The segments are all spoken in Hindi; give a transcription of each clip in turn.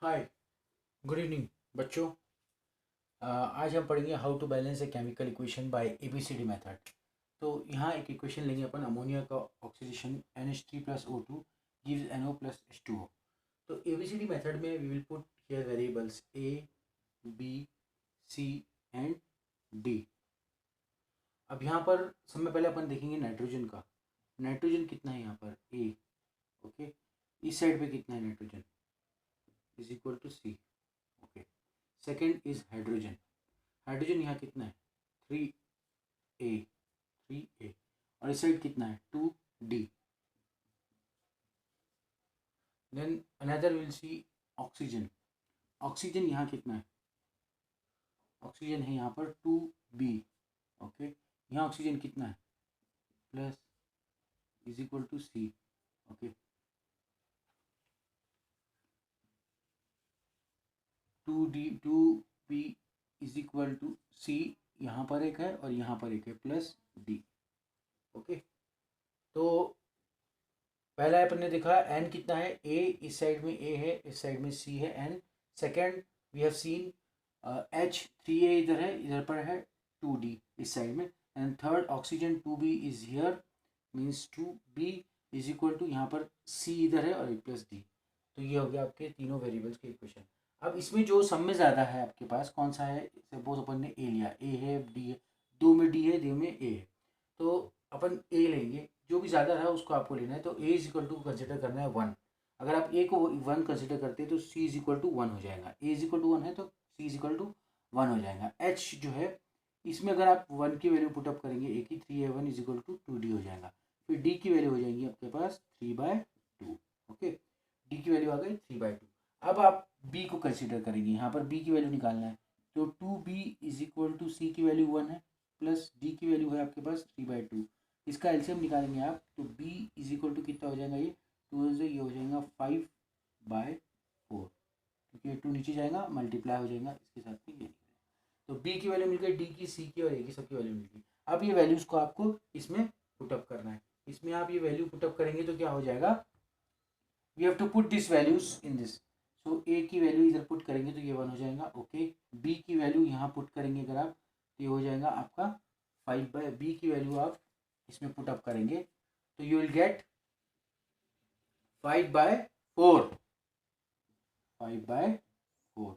हाय, गुड इवनिंग बच्चों। आज हम पढ़ेंगे how to balance a chemical equation by ABCD method. तो यहाँ एक इक्वेशन लेंगे अपन, अमोनिया का oxidation NH3 plus O2 gives NO plus H2O। तो एबीसीडी मेथड में we will put here variables A, B, C and D। अब यहाँ पर सबसे पहले अपन देखेंगे नाइट्रोजन का। नाइट्रोजन कितना है यहाँ पर A, ओके। इस साइड पे कितना है nitrogen, is equal to C, okay. Second is hydrogen. Hydrogen यहाँ कितना है 3A, 3A। और इस साइड कितना है 2D। Then another will see oxygen. Oxygen यहाँ कितना है, ऑक्सीजन है यहाँ पर 2B, ओके। यहाँ ऑक्सीजन कितना है plus, is equal to C, okay. 2B is equal to C, यहाँ पर एक है और यहाँ पर एक है प्लस D, ओके। तो पहला अपन ने देखा एन कितना है, ए इस साइड में ए है, इस साइड में सी है N. Second we have seen H3A इधर है, इधर पर है 2D इस साइड में। And third oxygen 2B is here, means 2B is equal to यहाँ पर C इधर है और प्लस D। तो ये हो गया आपके तीनों वेरिएबल्स के इक्वेशन। अब इसमें जो सब में ज़्यादा है आपके पास कौन सा है, सपोज अपन ने ए लिया, ए है, डी है, दो में डी है, दो में ए है। तो अपन ए लेंगे, जो भी ज़्यादा रहा उसको आपको लेना है। तो ए इज इक्वल टू कंसिडर करना है 1। अगर आप ए को 1 कंसिडर करते हैं तो सी इज इक्वल टू 1 हो जाएगा। ए इज इक्वल टू 1 है तो सी इज इक्वल टू 1 हो जाएगा। एच जो है इसमें अगर आप 1 की वैल्यू पुटअप करेंगे ए की, 3A1 is equal to 2D हो जाएगा। फिर डी की वैल्यू हो जाएगी आपके पास 3/2, ओके। डी की वैल्यू आ गई 3/2। अब आप बी को कंसिडर करेंगे, यहाँ पर बी की वैल्यू निकालना है। तो 2B इज इक्वल टू सी की वैल्यू 1 है प्लस डी की वैल्यू है आपके पास 3/2। इसका एलसीएम निकालेंगे आप तो b इज इक्वल टू कितना हो जाएगा, ये 2 से ये हो जाएगा 5/4, क्योंकि ये 2 नीचे जाएगा मल्टीप्लाई हो जाएगा इसके साथ में ये। तो b की वैल्यू मिल गई, d की, c की और a की, सबकी वैल्यू मिल गई। अब ये वैल्यूज को आपको इसमें पुटअप करना है। इसमें आप ये वैल्यू पुटअप करेंगे तो क्या हो जाएगा, we have to put this values in this. So a की वैल्यू इधर पुट करेंगे तो ये 1 हो जाएगा, ओके। b की वैल्यू यहाँ पुट करेंगे अगर आप तो ये हो जाएगा आपका 5/b की वैल्यू आप इसमें पुटअप करेंगे तो यू विल गेट 5/4, 5/4।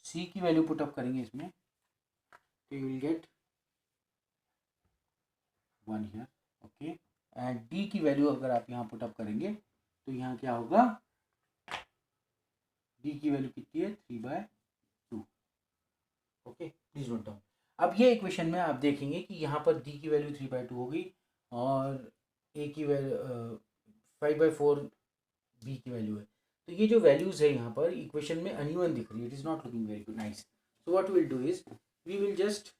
सी की वैल्यू पुटअप करेंगे इसमें तो you will get 1 here, okay. And D की वैल्यू अगर आप यहाँ पुटअप करेंगे तो यहाँ क्या होगा, डी की वैल्यू कितनी है 3/2, ओके। Please note down. अब ये इक्वेशन में आप देखेंगे कि यहाँ पर डी की वैल्यू 3/2 हो गई और ए की वैल्यू 5/4 बी की वैल्यू है। तो ये जो वैल्यूज है यहाँ पर इक्वेशन में अनइवन दिख रही है, it is not looking very good nice. So what will do is we will just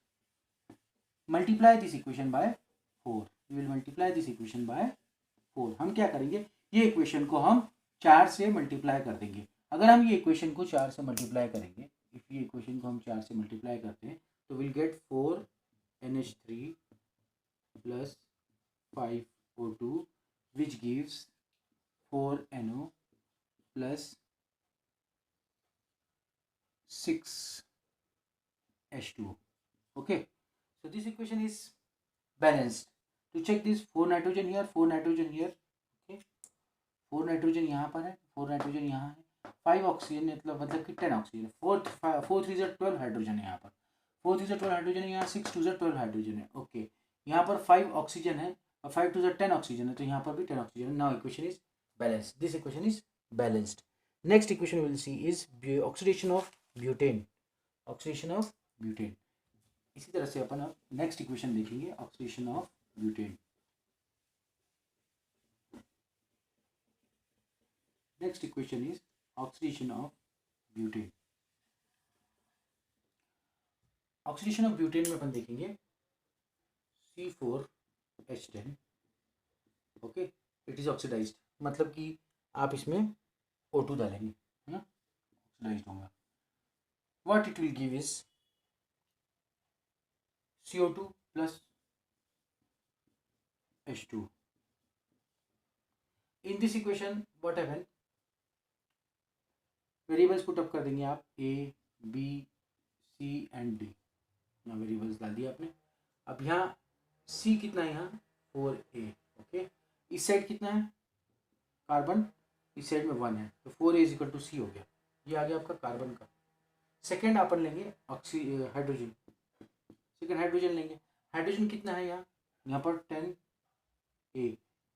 multiply this equation by 4। We will multiply this equation by 4। हम क्या करेंगे, ये इक्वेशन को हम 4 से मल्टीप्लाई कर देंगे। अगर हम ये इक्वेशन को 4 से मल्टीप्लाई करेंगे, इफ ये इक्वेशन को हम 4 से मल्टीप्लाई करते हैं तो will get 4NH3 plus 5O2 which gives 4NO plus 6H2O, okay. So this equation is balanced. To check this, 4 nitrogen here, 4 nitrogen here, okay. 4 nitrogen यहाँ पर है, 4 nitrogen यहाँ है, 5 ऑक्सीजन मतलब कि 10 ऑक्सीजन, 4 3 12 हाइड्रोजन है यहाँ पर, 4 3 12 हाइड्रोजन है यहाँ, 6 2 12 हाइड्रोजन है, ओके। यहाँ पर 5 ऑक्सीजन है और 5 2 10 ऑक्सीजन है, तो यहाँ पर भी 10 ऑक्सीजन है। Now equation is balanced, this equation is balanced. Next equation we will see is oxidation of butane, oxidation of butane। इसी तरह से अपन अब नेक्स्ट इक्वेशन देखेंगे, oxidation of butane. Next equation is oxidation of butane. Oxidation of butane में अपन देखेंगे C4H10, okay. It is oxidised, मतलब कि आप इसमें O2 डालेंगे, है ना, ऑक्सीडाइज्ड होगा। What it will give is CO2 plus H2। In this equation what happened, variables put up कर देंगे आप, A B C and D, यहाँ वेरिएबल्स डाल दिया आपने। अब यहाँ सी कितना है, यहाँ 4a, ओके। इस साइड कितना है कार्बन, इस साइड में 1 है, तो 4a इज इक्वल टू सी हो गया। ये आ गया आपका कार्बन का। सेकेंड अपन लेंगे हाइड्रोजन, सेकेंड हाइड्रोजन लेंगे। हाइड्रोजन कितना है यहाँ पर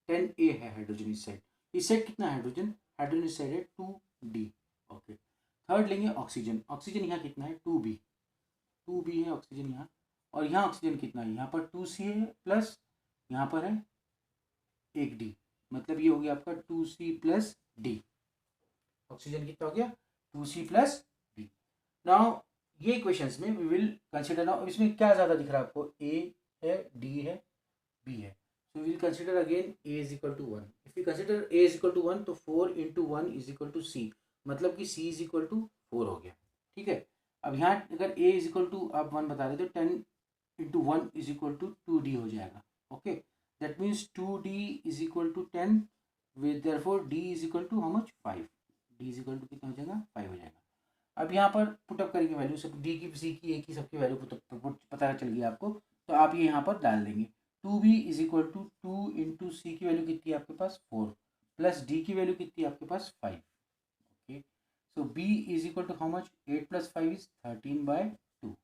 10a है हाइड्रोजन इस साइड। इस साइड कितना हाइड्रोजन, हाइड्रोजन इस साइड है 2d, ओके। थर्ड लेंगे ऑक्सीजन, ऑक्सीजन यहाँ कितना है 2b है ऑक्सीजन यहाँ। और यहाँ ऑक्सीजन कितना है, यहाँ पर 2c है प्लस यहाँ पर है 1d, मतलब ये हो गया आपका 2c प्लस डी। ऑक्सीजन कितना हो गया 2c प्लस डी। नाउ ये इक्वेशंस में वी विल कंसिडर, नाउ इसमें क्या ज़्यादा दिख रहा है आपको, a है, d है, b है, so we will consider again a is equal to 1. if we consider a is equal to 1 तो 4 into 1 is equal to c, मतलब कि c is equal to 4 हो गया, ठीक है। अब यहाँ अगर a is equal to आप 1 बता रहे तो 10 into 1 is equal to 2d हो जाएगा, okay. That means 2d is equal to 10, with therefore d is equal to how much 5, d is equal to कितना हो जाएगा 5 हो जाएगा। अब यहाँ पर पुटअप करेंगे वैल्यू, सब डी की सी की ए की सबकी वैल्यू पता चल गई आपको, तो आप ये यहाँ पर डाल देंगे। 2b is equal to 2 into C की वैल्यू कितनी है आपके पास 4, प्लस डी की वैल्यू कितनी है आपके पास 5, okay. So b is equal to how much, 8 plus 5 is 13/2,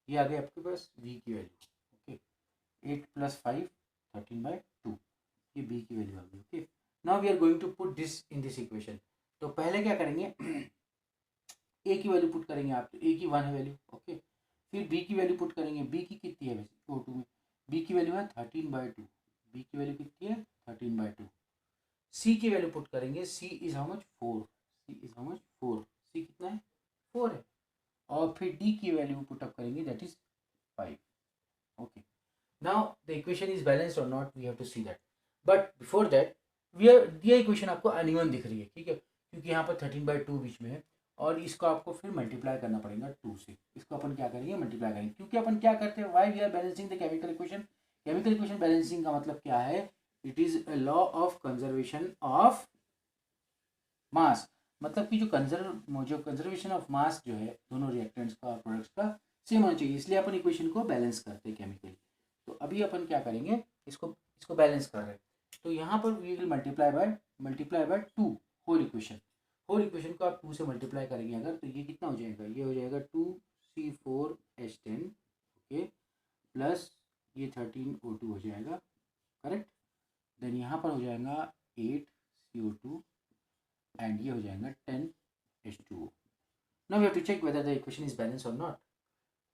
ये आ गया आपके पास b की वैल्यू, ओके। 8 प्लस 5 13/2, ये b की वैल्यू आ गई, okay. Now we are going to put this in this equation. तो पहले क्या करेंगे, ए की वैल्यू पुट करेंगे आप, तो ए की 1 है वैल्यू, ओके। फिर बी की वैल्यू पुट करेंगे, बी की कितनी है वैसे O2 में, बी की वैल्यू है 13/2, बी की वैल्यू कितनी है 13/2। सी की वैल्यू पुट करेंगे, C is how much 4, C is how much 4, C कितना है 4 है। और फिर डी की वैल्यू पुटअप करेंगे, that is 5, okay. Now the equation is balanced और not, we have to see that, but before that we are, ये इक्वेशन आपको अनइवन दिख रही है, ठीक है, क्योंकि यहाँ पर 13/2 बीच में है, और इसको आपको फिर मल्टीप्लाई करना पड़ेगा 2 से। इसको अपन क्या करेंगे, मल्टीप्लाई करेंगे, क्योंकि अपन क्या करते हैं, why we are balancing the chemical equation. Chemical equation balancing का मतलब क्या है, it is a law of conservation of mass, मतलब कि जो कंजर्वेशन ऑफ मास जो है दोनों रिएक्टेंट्स का और प्रोडक्ट्स का सेम होना चाहिए, इसलिए अपन इक्वेशन को बैलेंस करते हैं केमिकली। तो अभी अपन क्या करेंगे, इसको बैलेंस कर रहे हैं, तो यहाँ पर we will multiply by 2 whole equation. Whole equation को आप 2 से मल्टीप्लाई करेंगे अगर, तो ये कितना हो जाएगा, ये हो जाएगा 2C4H10, ओके, प्लस ये 13O2 हो जाएगा, करेक्ट। देन यहाँ पर हो जाएगा 8CO2 एंड ये हो जाएगा 10H2O। Now we have to check whether the equation is balance और नॉट।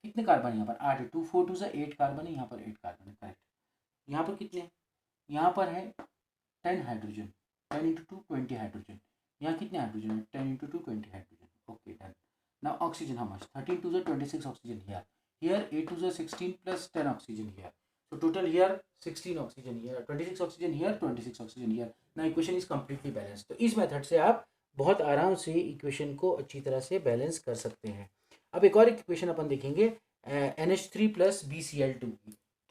कितने कार्बन यहाँ पर 8 है, 2 4 2 से 8 कार्बन है, यहाँ पर 8 कार्बन है, करेक्ट। यहाँ पर कितने, यहाँ पर है 10 हाइड्रोजन, 10 इंटू 2 20 हाइड्रोजन, यहाँ कितने हाइड्रोजन है 10 into 2 20 hydrogen, okay done. Now oxygen how much, 13 2 26 oxygen here, here 8 2 16 plus 10 oxygen here, so total here 16 oxygen here, 26 oxygen here, 26 oxygen here. Now equation is completely balanced. तो इस मेथड से आप बहुत आराम से इक्वेशन को अच्छी तरह से बैलेंस कर सकते हैं। अब एक और इक्वेशन अपन देखेंगे NH3 प्लस BCl2,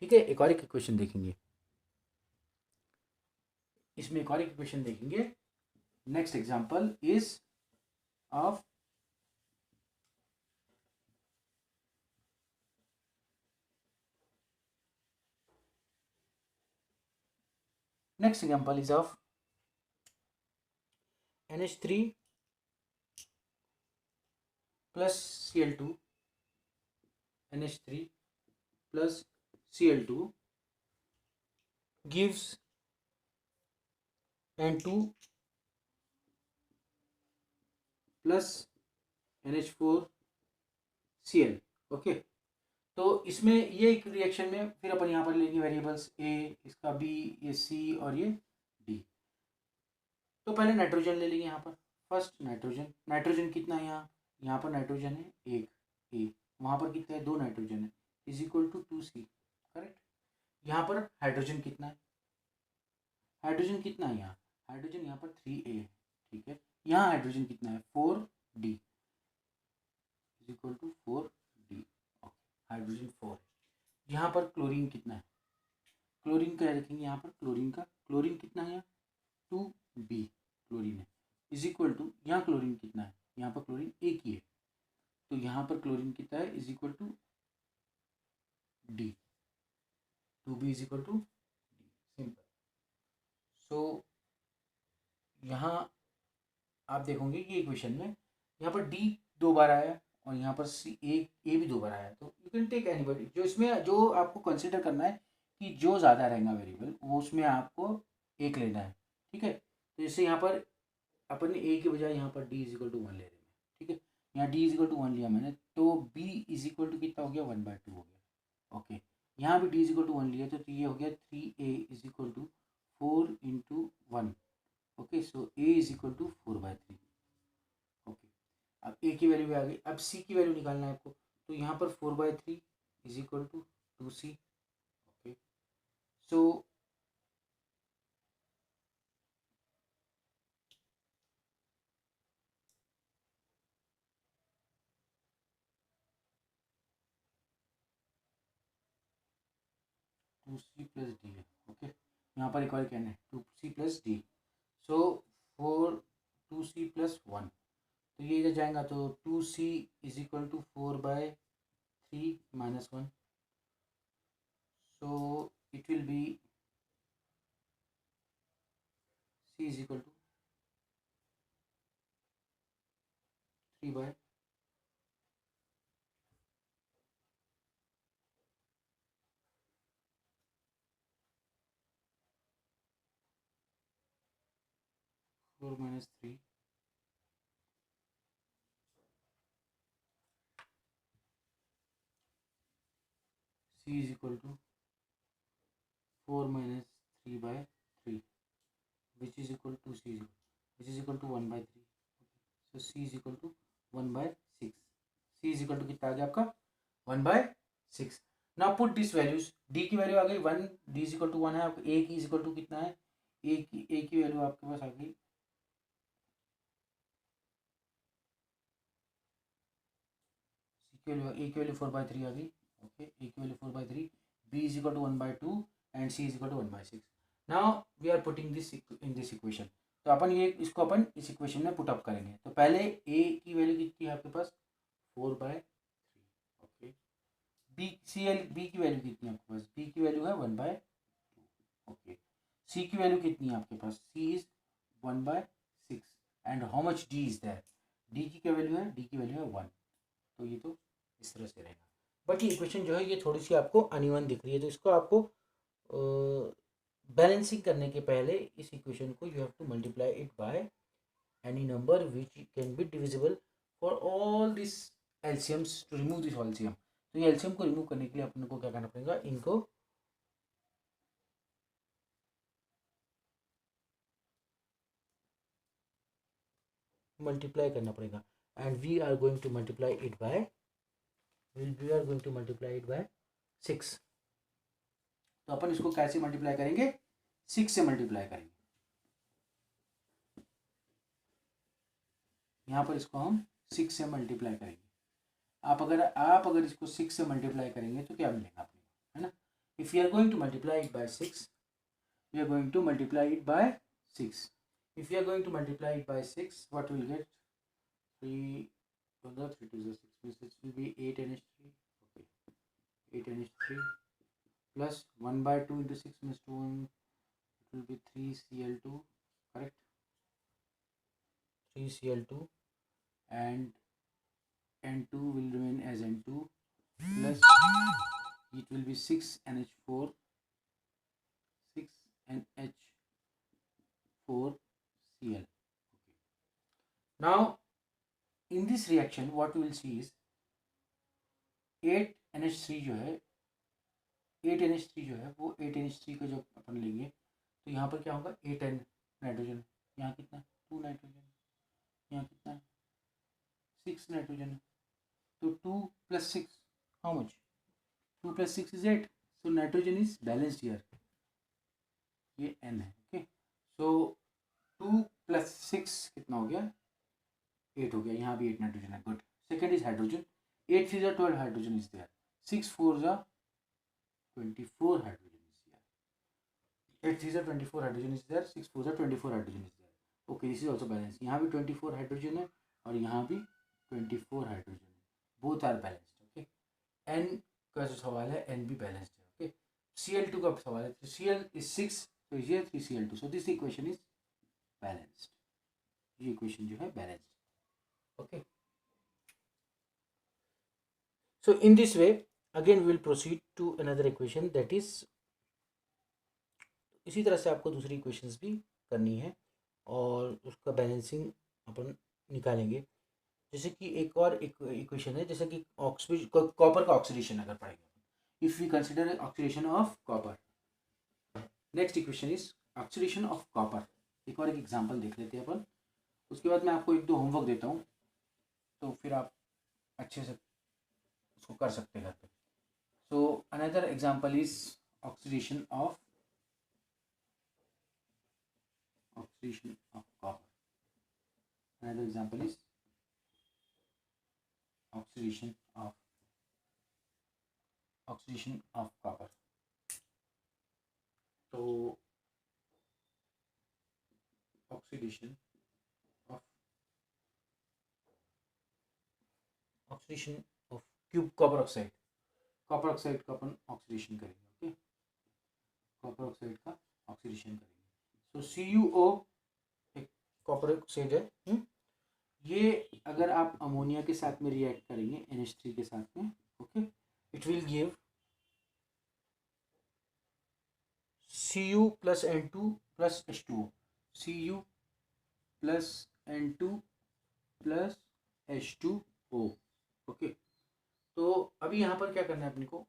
ठीक है, एक और इक्वेशन देखेंगे, इसमें एक और इक्वेशन देखेंगे। Next example is of next example is of NH3 plus Cl2, NH3 plus Cl2 gives N2 plus NH4Cl, okay. तो इसमें ये एक रिएक्शन में फिर अपन यहाँ पर लेंगे वेरिएबल्स A, इसका B, ये C और ये D। तो पहले नाइट्रोजन ले लेंगे यहाँ पर, फर्स्ट नाइट्रोजन कितना है यहाँ पर नाइट्रोजन है 1 A, वहाँ पर कितना है 2 नाइट्रोजन है, is equal to 2C, correct. यहाँ पर हाइड्रोजन कितना है, यहाँ हाइड्रोजन यहाँ पर 3A है, ठीक है। यहाँ हाइड्रोजन कितना है 4D, is equal to 4D, hydrogen 4 है। यहाँ पर क्लोरीन कितना है, क्लोरीन का रखेंगे यहाँ पर, क्लोरीन कितना है 2B क्लोरीन है, इज इक्वल टू यहाँ क्लोरीन कितना है यहाँ पर क्लोरीन एक ही है, तो यहाँ पर क्लोरीन कितना है is equal to D, 2b is equal to D, simple. So यहाँ आप देखोगे कि इक्वेशन में यहाँ पर डी 2 बार आया और यहाँ पर सी ए भी 2 बार आया, तो यू कैन टेक एनीबॉडी, जो इसमें जो आपको कंसिडर करना है कि जो ज़्यादा रहेगा वेरिएबल वो उसमें आपको एक लेना है, ठीक है। तो जैसे यहाँ पर अपन ए के बजाय यहाँ पर डी इज इक्वल टू 1 ले रहे हैं, ठीक है। यहाँ डी इज इक्वल टू 1 लिया मैंने, तो बी इज इक्वल टू कितना हो गया 1/2 हो गया, ओके। यहाँ भी डी इज इक्वल टू 1 लिया, तो ये हो गया 3a is equal to 4 × 1, okay. So a is equal to 4/3, okay. अब a की वैल्यू भी आ गई, अब c की वैल्यू निकालना है आपको, तो यहाँ पर 4/3 is equal to 2c, okay. So 2c plus D है, ओके। यहाँ पर एक और कहना है 2c प्लस डी, सो 2c प्लस 1, तो ये इधर जाएगा तो 2c is equal to 4/3 minus 1, so it will be c is equal to 3/, four minus 3, c is equal to 4 minus 3/3, which is equal to c, which is equal to 1/3, so c is equal to 1/6, c is equal to कितना आ गया आपका 1/6। Now put this values, d की वैल्यू आ गई 1, d इज इक्वल टू 1 है, आपको a की इज इक्वल टू कितना है, a की वैल्यू आपके पास आ गई a की वैल्यू 4/3 आ गई, ओके। a की value 4/3, b is equal to 1/2 and c is equal to 1/6। Now we are putting this in this equation, तो अपन ये इसको अपन इस इक्वेशन में पुट अप करेंगे। तो पहले a की वैल्यू कितनी है आपके पास 4/3, ओके। b की वैल्यू कितनी है आपके पास, b की वैल्यू है 1/2, ओके। c की वैल्यू कितनी है आपके पास, c is 1/6 and how much d is that, d की क्या वैल्यू है, d की वैल्यू है 1, तो ये तो इस तरह से रहेगा। बट ये इक्वेशन जो है ये थोड़ी सी आपको अनइवन दिख रही है, तो इसको आपको बैलेंसिंग करने के पहले इस इक्वेशन को you have to multiply it by any number which can be divisible for all this LCMs to remove this LCM. तो ये एलसीएम को रिमूव करने के लिए अपन को क्या करना पड़ेगा, इनको मल्टीप्लाई करना पड़ेगा, and we are going to multiply it by, we are going to multiply it by 6। तो अपन इसको कैसे मल्टीप्लाई करेंगे, 6 से मल्टीप्लाई करेंगे। यहाँ पर इसको हम 6 से मल्टीप्लाई करेंगे। आप अगर इसको 6 से मल्टीप्लाई करेंगे तो क्या मिलेगा आपको, है ना। If you are going to multiply it by 6, we are going to multiply it by 6. If we are going to multiply it by 6, what will get, 3 to the 3 to the 6 means it will be 8NH3, okay, 8NH3 plus 1/2 into 6 means 2, it will be 3Cl2, correct, 3Cl2, and N2 will remain as N2 plus it will be 6NH4, 6NH4Cl, okay. Now in this reaction what we will see is 8NH3 जो है, 8NH3 जो है वो 8NH3 को जब अपन लेंगे तो यहाँ पर क्या होगा 8N नाइट्रोजन, यहाँ कितना 2 नाइट्रोजन, यहाँ कितना 6 नाइट्रोजन, तो 2 + 6 how much, 2 + 6 is 8, so nitrogen is balanced here, ये N है, ओके। सो 2 + 6 कितना हो गया 8 हो गया, यहाँ भी 8 नाइट्रोजन है, good. Second is hydrogen, 8 3 = 12 hydrogen is there, 6 4 = 24 hydrogen is there, 8 3 = 24 hydrogen is there, 6 4 = 24 hydrogen is there, okay. This is also balance, यहाँ भी 24 हाइड्रोजन है और यहाँ भी 24 हाइड्रोजन है, both are balanced. Okay, N का जो सवाल है एन भी बैलेंस्ड है। ओके, Cl2 का सवाल है, Cl is 6, तो ये 3Cl2, so this equation is balanced, ये इक्वेशन जो है balanced. Okay, so in this way again we will proceed to another equation, that is इसी तरह से आपको दूसरी इक्वेशंस भी करनी है और उसका बैलेंसिंग अपन निकालेंगे। जैसे कि एक और इक्वेशन है, जैसे कि कॉपर का ऑक्सीडेशन अगर पढ़ेंगे, if we consider oxidation of copper, next equation is oxidation of copper. एक और एक एग्जांपल देख लेते हैं अपन, उसके बाद मैं आपको एक दो होमवर्क देता हूँ, तो फिर आप अच्छे से उसको कर सकते हैं घर पे। So another example is oxidation of copper. Another example is oxidation of copper. तो oxidation of cube copper oxide का अपन ऑक्सीडेशन करेंगे। ओके, कॉपर ऑक्साइड का ऑक्सीडेशन करेंगे। सो CuO एक कॉपर ऑक्साइड है, ये अगर आप अमोनिया के साथ में रिएक्ट करेंगे NH3 के साथ में, okay, it will give Cu plus N2 plus H2O, Cu plus N2 plus H2O। Okay, तो अभी यहाँ पर क्या करना है अपने को,